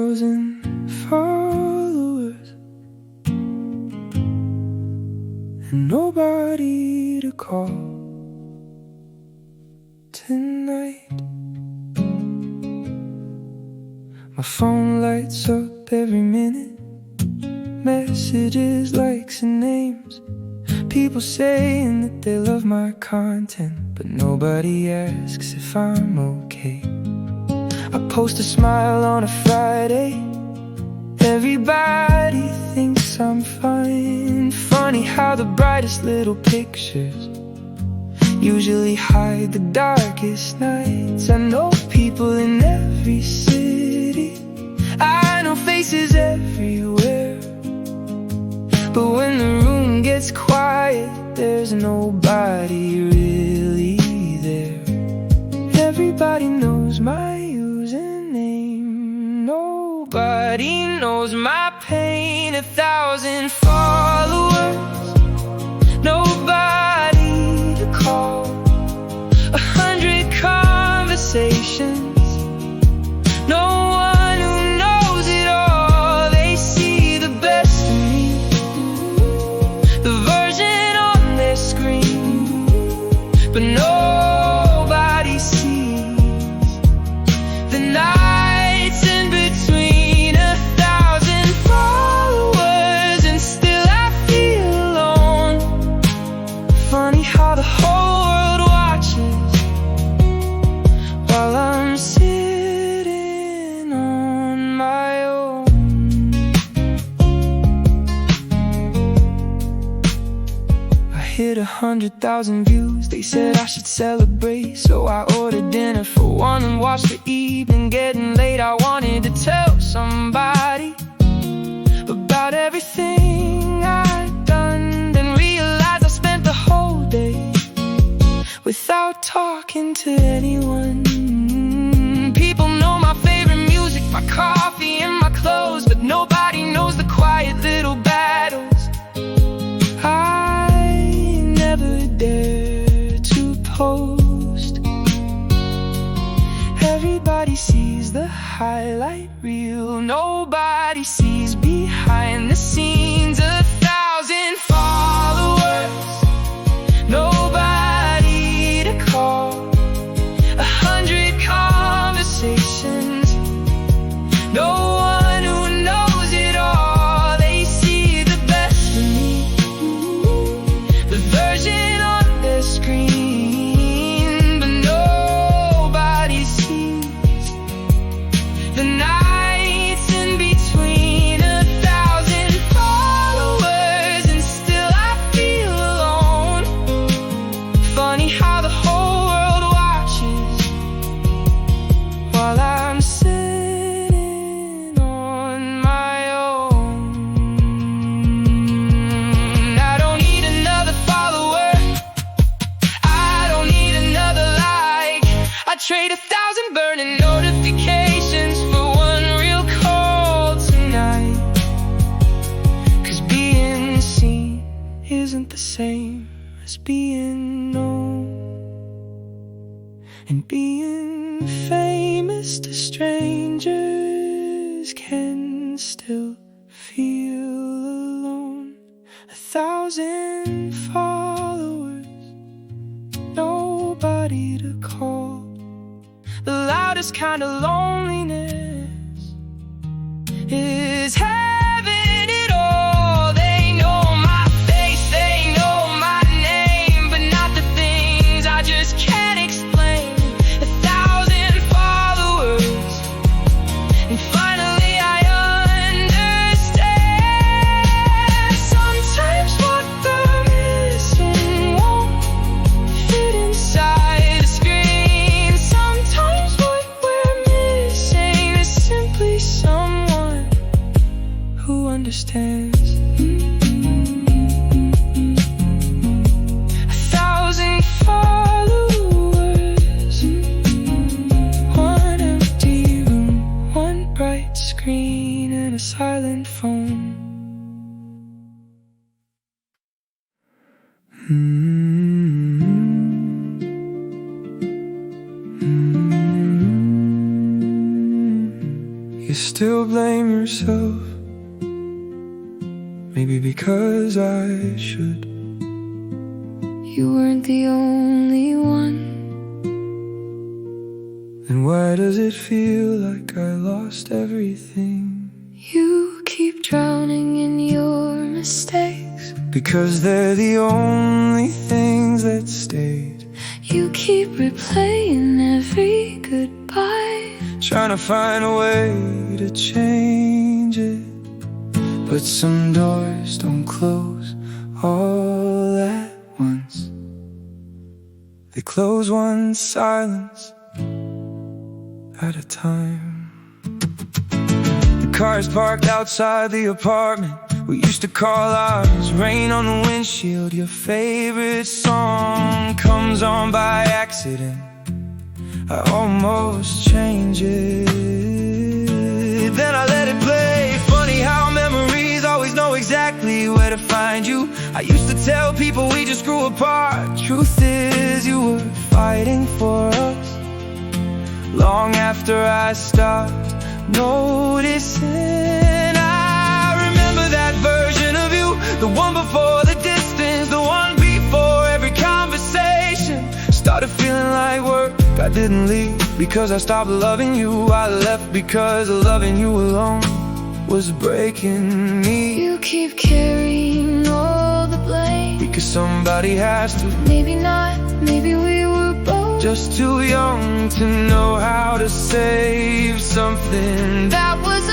100,000 followers and nobody to call tonight. My phone lights up every minute, messages, likes and names. People saying that they love my content, but nobody asks if I'm okay. I post a smile on a Friday, everybody thinks I'm fine. Funny how the brightest little pictures usually hide the darkest nights. I know people in every city, I know faces everywhere, but when the room gets quiet, there's nobody really there. Everybody knows my username, nobody knows my pain. 1,000 followers, nobody to call. 100 conversations, no one who knows it all. They see the best of me, the version on their screen, but nobody sees the nights in between. 1,000 followers and still I feel alone. Funny how the whole world watches while I'm sitting on my own. I hit 100,000 views, they said I should celebrate, so I ordered dinner for one and watched the evening getting late. I wanted to tell somebody about everything I'd done, then realized I spent the whole day without talking to anyone. People know my favorite music, my coffee and my clothes, but nobody knows the quiet little battles I never dare to post. Everybody sees the highlight reel, nobody sees behind the scenes. 1,000 followers, nobody to call. 100 conversations, no one who knows it all. They see the best of me, the version on their screen, but nobody sees the nights in between. 1,000 followers and still I feel alone. Funny how the whole world watches while I'm sitting on my own. I don't need another follower, I don't need another like. I trade 1,000 burning notifications for one real call tonight. 'Cause being seen isn't the same as being known, and being famous to strangers can still feel alone. 1,000 followers, nobody to call. The loudest kind of loneliness is having it all. They know my face, they know my name, but not the things I just can't explain. 1,000 followers, and finally I understand. Sometimes what they're missing won't fit inside the screen. Sometimes what we're missing is simply someone who understands. 1,000 followers, one empty room, one bright screen and a silent phone. you still blame yourself. Maybe because I should. You weren't the only one. Then why does it feel like I lost everything? You keep drowning in your mistakes, because they're the only things that stayed. You keep replaying every goodbye, trying to find a way to change it. But some doors don't close all at once. They close one silence at a time. The car's parked outside the apartment we used to call ours. Rain on the windshield, your favorite song comes on by accident. I almost change it, then I let it play. Funny how memories always know exactly where to find you. I used to tell people we just grew apart. Truth is, you were fighting for us long after I stopped noticing. I remember that version of you, the one before the distance, the one before every conversation started feeling like work. I didn't leave because I stopped loving you. I left because loving you alone was breaking me. You keep carrying all the blame, because somebody has to. Maybe not, maybe we were both just too young to know how to save something that was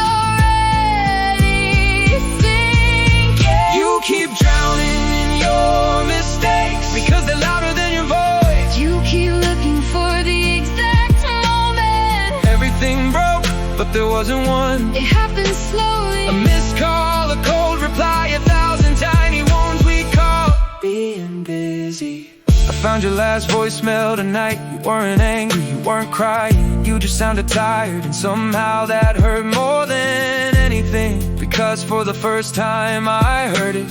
already sinking. You keep drowning in your mistakes because they're louder than your voice. You keep looking for the exact moment everything broke, but there wasn't one. It happened slowly. A missed call, a cold reply, 1,000 tiny wounds we call being busy. I found your last voicemail tonight. You weren't angry, you weren't crying, you just sounded tired. And somehow that hurt more than anything, because for the first time I heard it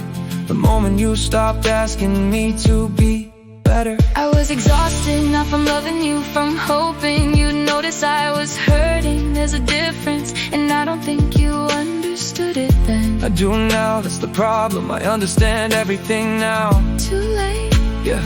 the moment you stopped asking me to be better. I was exhausted, not from loving you, from hoping you'd notice I was hurting. There's a difference, and I don't think you understood it then. I do now, that's the problem. I understand everything now. Too late. Yeah,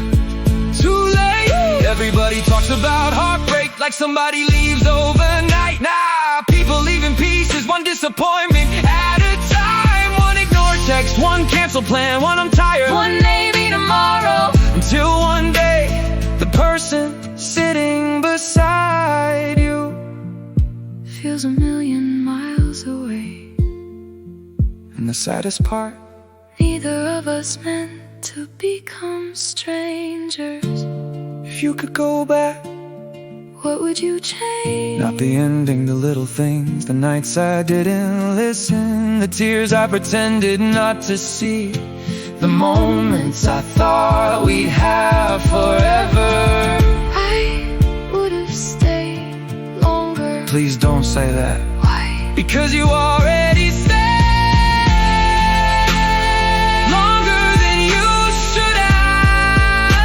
too late. Everybody talks about heartbreak like somebody leaves overnight. Nah, people leave in pieces, one disappointment at a time. One ignored text, one canceled plan, one I'm tired, one maybe tomorrow. Until one day, the person sitting beside you feels a million miles away. And the saddest part, neither of us meant to become strangers. if you could go back, what would you change? not the ending, the little things, the nights I didn't listen, the tears I pretended not to see, the moments I thought we'd have forever. I would have stayed longer. Please don't say that. Why? Because you already stayed longer than you should have.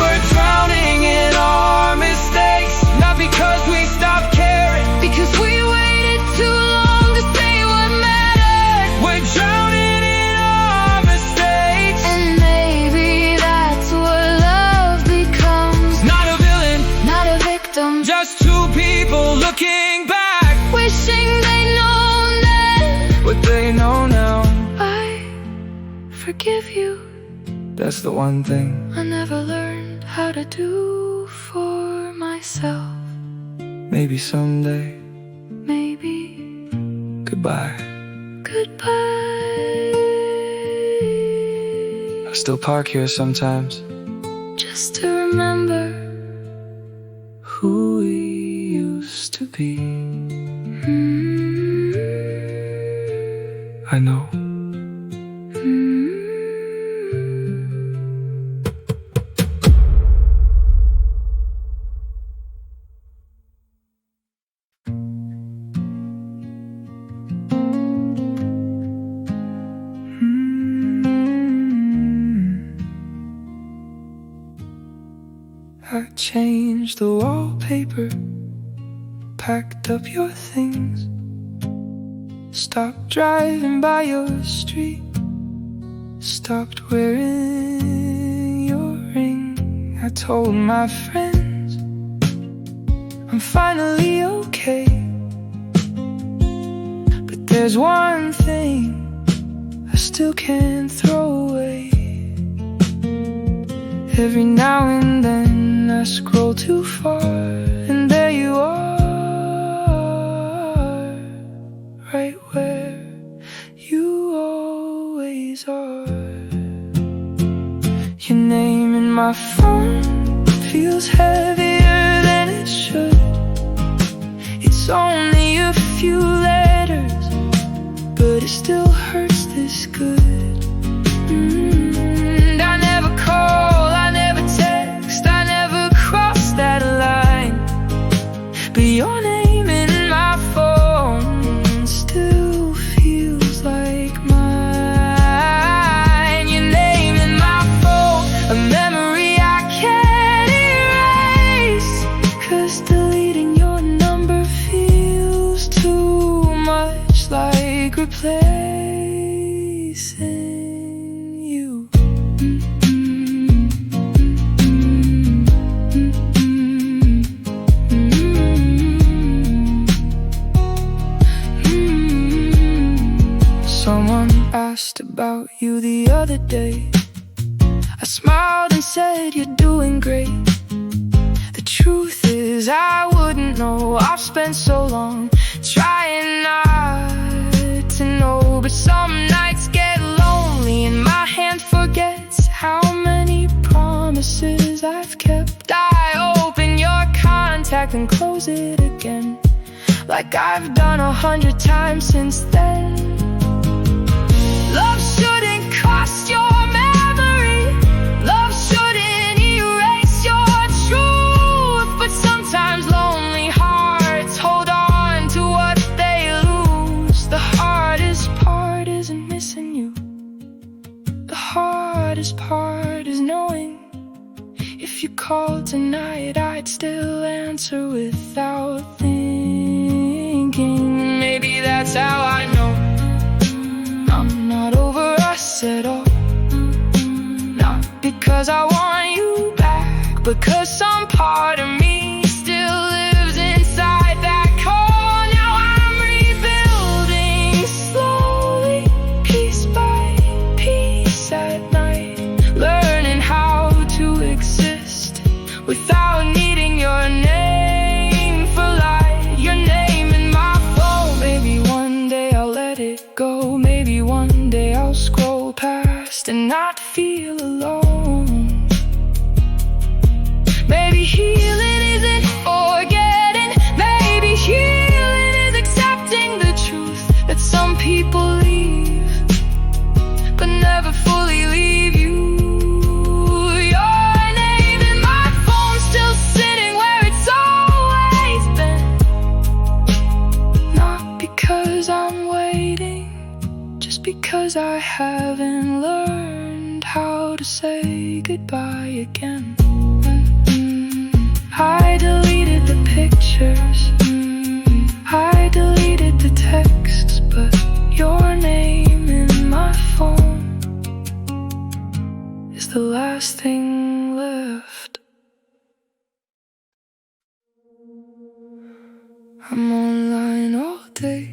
We're drowning in our mistakes, not because we stopped caring, because we waited too long to say what mattered. we're drowning in our mistakes. And maybe that's what love becomes. Not a villain, not a victim, just two people looking back, wishing they'd known then what they know now. I forgive you. That's the one thing I never learned how to do for myself. maybe someday. Maybe. Goodbye. Goodbye. I still park here sometimes, Just to remember who we used to be. I know. I changed the wallpaper, packed up your things, stopped driving by your street, stopped wearing your ring. I told my friends I'm finally okay, but there's one thing I still can't throw away. Every now and then I scroll too far, and there you are, right where you always are. Your name in my phone feels heavier than it should. It's only a few letters, but it still hurts this good. I never call, I never text, I never cross that line, but your name in my phone still feels like mine. Your name in my phone, a memory I can't erase, 'cause deleting your number feels too much like replacing you. Someone asked about you the other day. I smiled and said you're doing great. The truth is I wouldn't know. I've spent so long trying not to know, but some nights get lonely and my hand forgets how many promises I've kept. I open your contact and close it again, like I've done 100 times since then. Love shouldn't cost your memory, love shouldn't erase your truth, but sometimes lonely hearts hold on to what they lose. The hardest part isn't missing you, the hardest part is knowing if you called tonight I'd still answer without thinking. Maybe that's how I know I'm not over us at all. Not because I want you back, because some part of me still lives inside that core. Now I'm rebuilding slowly, piece by piece at night, learning how to exist without needing your name for life. Your name in my phone. Maybe one day I'll let it go, maybe one day I'll scroll past and not feel alone. Maybe healing isn't forgetting, maybe healing is accepting the truth that some people leave, but never fully leave you. Your name in my phone still sitting where it's always been, not because I'm waiting, just because I haven't learned how to say goodbye again. I deleted the pictures, I deleted the texts, but your name in my phone is the last thing left. I'm online all day,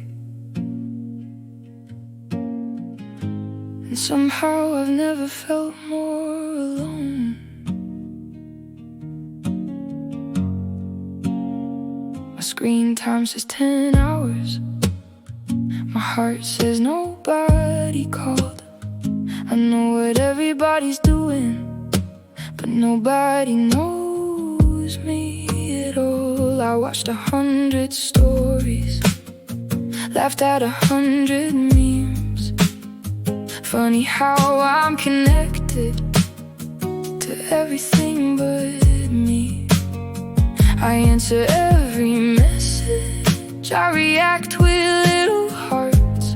and somehow I've never felt more alone. My screen time says 10 hours, my heart says nobody called. I know what everybody's doing, but nobody knows me at all. I watched 100 stories, laughed at 100 memes. Funny how I'm connected to everything but me. I answer every message, I react with little hearts,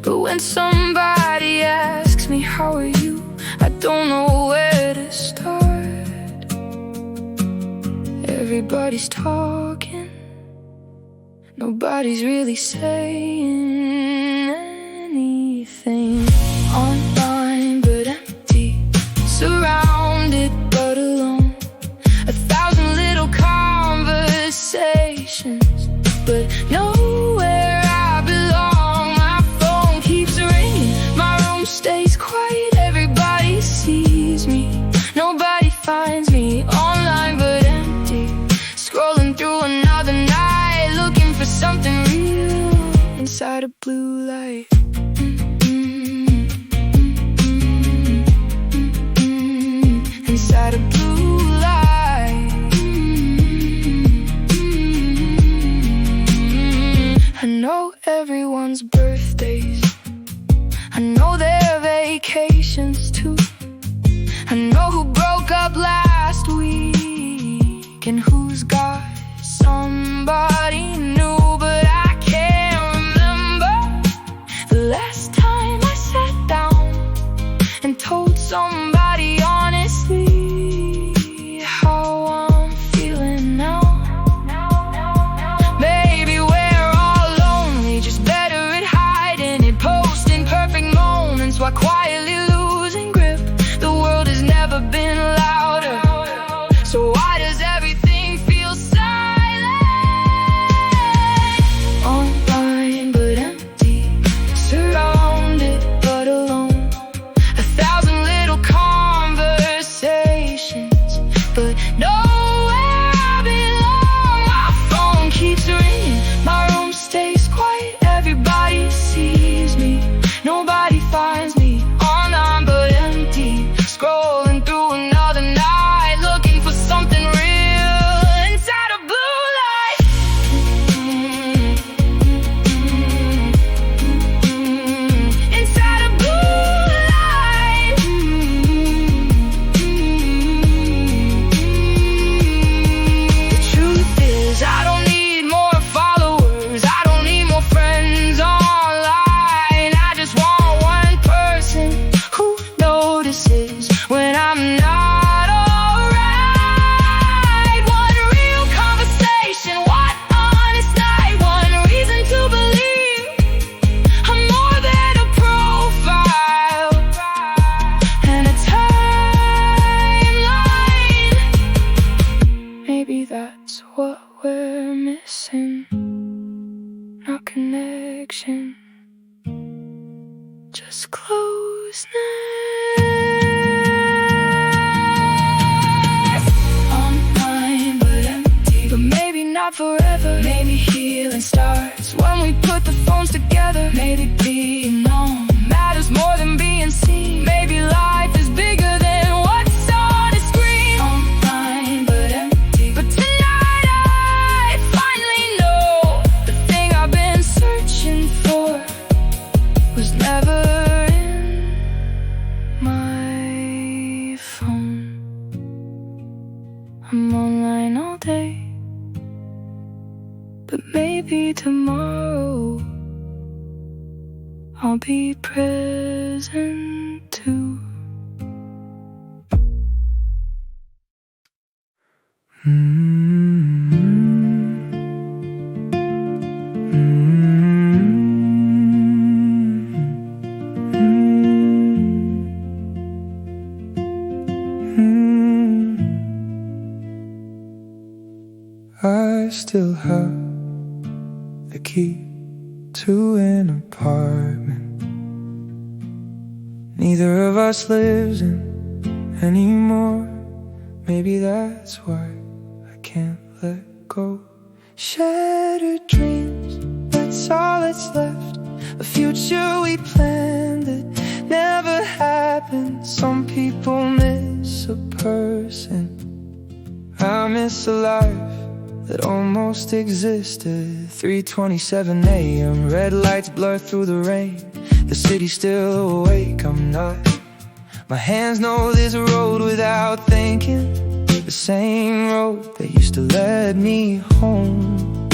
but when somebody asks me how are you, I don't know where to start. Everybody's talking, Nobody's really saying anything. Online but empty, surrounded but alone. 1,000 little conversations, but nowhere I belong. My phone keeps ringing, my room stays quiet. Everybody sees me, nobody finds me. Online but empty, scrolling through another night, looking for something real inside a blue light. Inside a blue light. I know everyone's birthdays, I know their vacations too. I know who broke up last week and who's got somebody new. But I can't remember the last time I sat down and told somebody honestly how I'm feeling now. Maybe we're all lonely, just better at hiding it, posting perfect moments while quietly losing grip. The world has never been louder, so why does everything feel silent? Online but empty, surrounded but alone. 1,000 little conversations, but nowhere I belong. My phone keeps ringing, my room stays quiet. Everybody sees me, nobody finds me. Online but empty, scrolling through another night, looking for something real inside a blue light. Inside a blue light. The truth is, I don't need more followers, I don't need more friends online. I just want one person who notices when I'm not alright. One real conversation, one honest night, one reason to believe I'm more than a profile and a timeline. Maybe that's what we're missing, not connection, just closeness. Online but empty, but maybe not forever. Maybe healing starts when we put the phones together. Maybe being known matters more than being seen. Maybe life is bigger than what's on a screen. Online but empty, but tonight I finally know the thing I've been searching for was never in my phone. I'm online all day, but maybe tomorrow I'll be present too. I still have the key to an apartment neither of us lives in anymore. Maybe that's why I can't let go. Shattered dreams, that's all that's left. A future we planned that never happened. Some people miss a person, I miss a life that almost existed. 3:27 a.m., red lights blur through the rain. The city's still awake, I'm not. My hands know this road without thinking, the same road that used to let me home.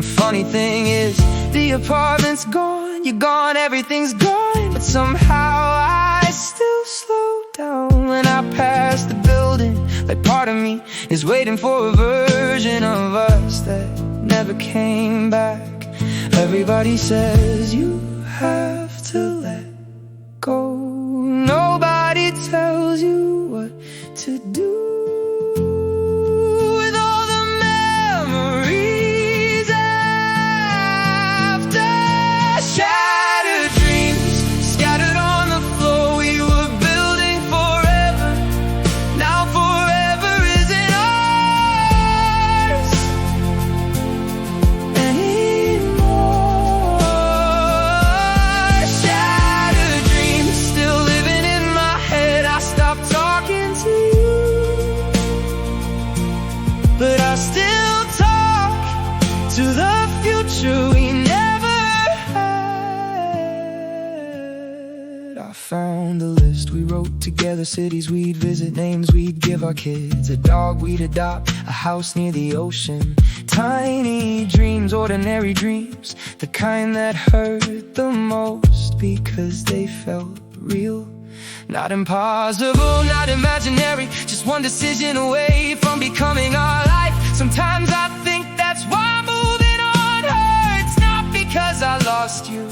Funny thing is, the apartment's gone, you're gone, everything's gone. But somehow I still slow down when I pass the building. Like part of me is waiting for a version of us that never came back. Everybody says you have to let go. Nobody tells you what to do with all the memories after. Shattered dreams scattered on the floor. We were building forever. Now forever isn't ours anymore. Shattered dreams still living in my head. I stopped talking to you, but I still talk to the future we never had. I found the list we wrote together, cities we'd visit, names we'd give our kids, a dog we'd adopt, a house near the ocean. Tiny dreams, ordinary dreams, the kind that hurt the most because they felt real. Not impossible, not imaginary, just one decision away from becoming our life. Sometimes I think that's why moving on hurts. Not because I lost you,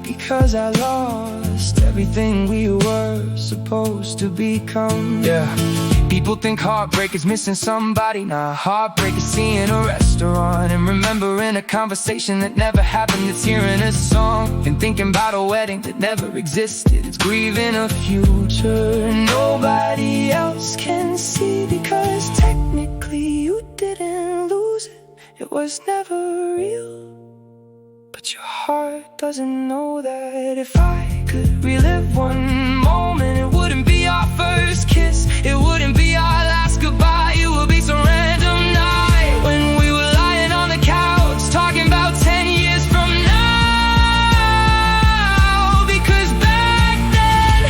because I lost everything we were supposed to become. Yeah. People think heartbreak is missing somebody. Nah, heartbreak is seeing a restaurant and remembering a conversation that never happened. It's hearing a song and thinking about a wedding that never existed. It's grieving a future nobody else can see, because technically you didn't lose it. It was never real. But your heart doesn't know that. If I could relive one moment, it wouldn't be our first kiss, it wouldn't be our last goodbye. It would be some random night when we were lying on the couch talking about 10 years from now. Because back then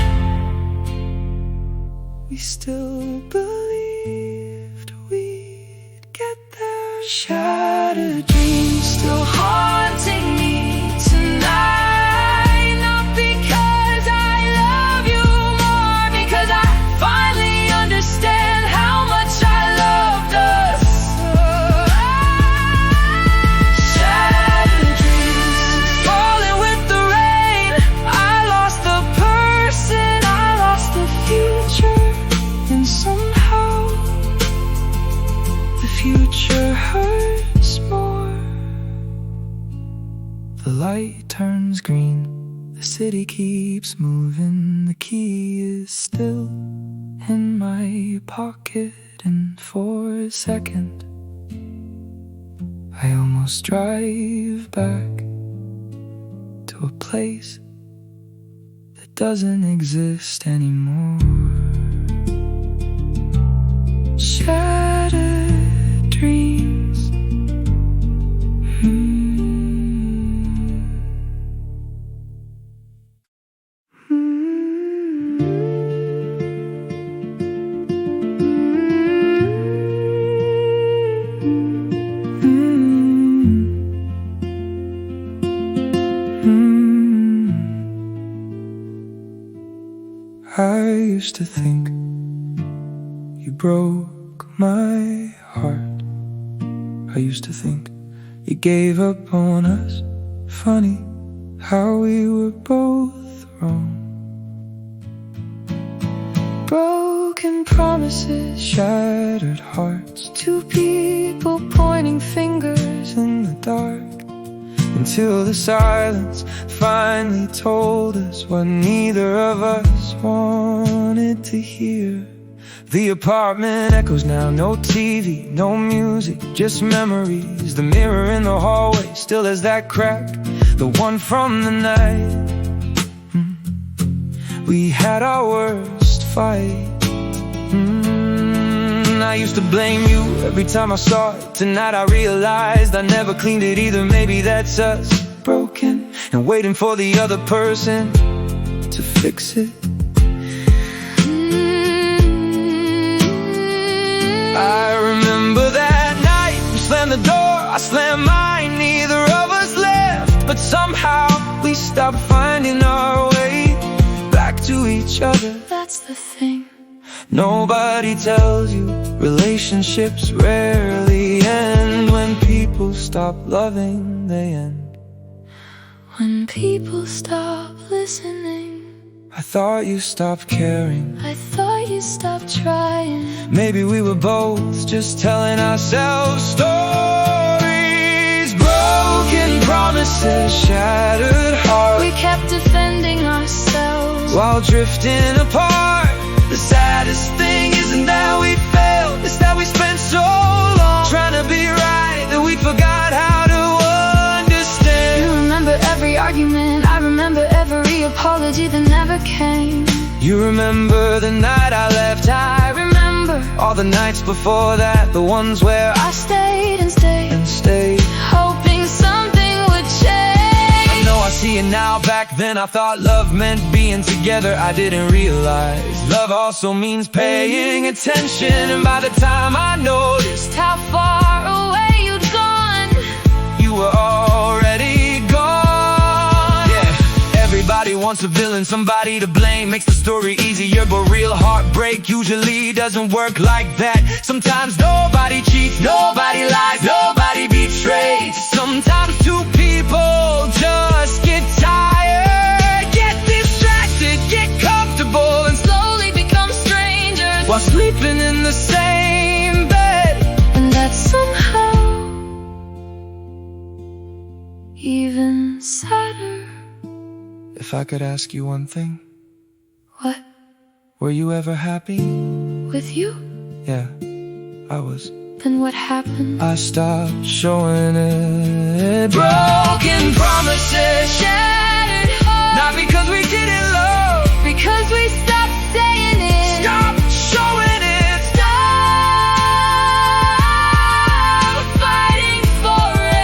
we still believed we'd get there. Shattered dreams still haunting me tonight. Not because I love you more, because I finally understand how much I loved us. Shattered dreams falling with the rain. I lost the person, I lost the future, and somehow the future hurts more. The light turns green, the city keeps moving, the key is still in my pocket, and for a second I almost drive back to a place that doesn't exist anymore. Shattered dreams. I used to think you broke my heart. I used to think you gave up on us. Funny how we were both wrong. Broken promises, shattered hearts, two people pointing fingers in the dark, until the silence finally told us what neither of us wanted to hear. The apartment echoes now, no TV, no music, just memories. The mirror in the hallway still has that crack, the one from the night we had our worst fight. I used to blame you every time I saw it. Tonight I realized I never cleaned it either. Maybe that's us, broken and waiting for the other person to fix it. I remember that night we slammed the door, I slammed mine. Neither of us left, but somehow we stopped finding our way back to each other. That's the thing. Nobody tells you relationships rarely end when people stop stop loving, they end. When people stop listening, I thought you stopped caring. I thought you stopped trying. Maybe we were both just telling ourselves stories. Broken promises, shattered hearts. We kept defending ourselves while drifting apart. The saddest thing isn't that we failed, it's that we spent so long trying to be right that we forgot how to understand. You remember every argument, I remember every apology that never came. You remember the night I left, I remember all the nights before that, the ones where I stayed and stayed and stayed, hoping something would change. I know I see it now, back then I thought love meant being together. I didn't realize love also means paying attention. And by the time I noticed how far away you'd gone, you were already gone. Yeah, everybody wants a villain, somebody to blame. Makes the story easier, but real heartbreak usually doesn't work like that. Sometimes nobody cheats, nobody lies, nobody betrays. Sometimes two people just get tired, get distracted, get comfortable, and slowly become strangers while sleeping in the same bed. And that's somehow even sadder. If I could ask you one thing, what? Were you ever happy? With you? Yeah, I was. Then what happened? I stopped showing it. Broken promises, shattered hearts. not because we didn't love, because we stopped saying it. stop showing it. Stop fighting for it.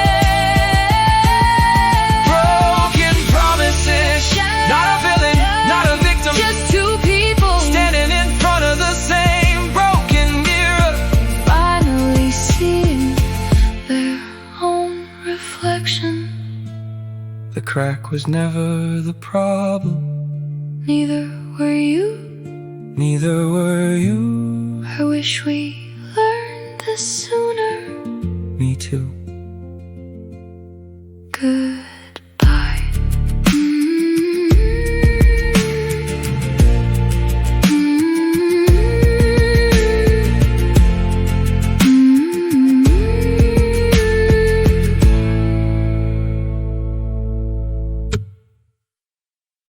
Broken promises, not a villain, not a victim, just two people standing in front of the same broken mirror, finally seeing their own reflection. The crack was never the problem, Neither were you. neither were you. I wish we learned this sooner. Me too.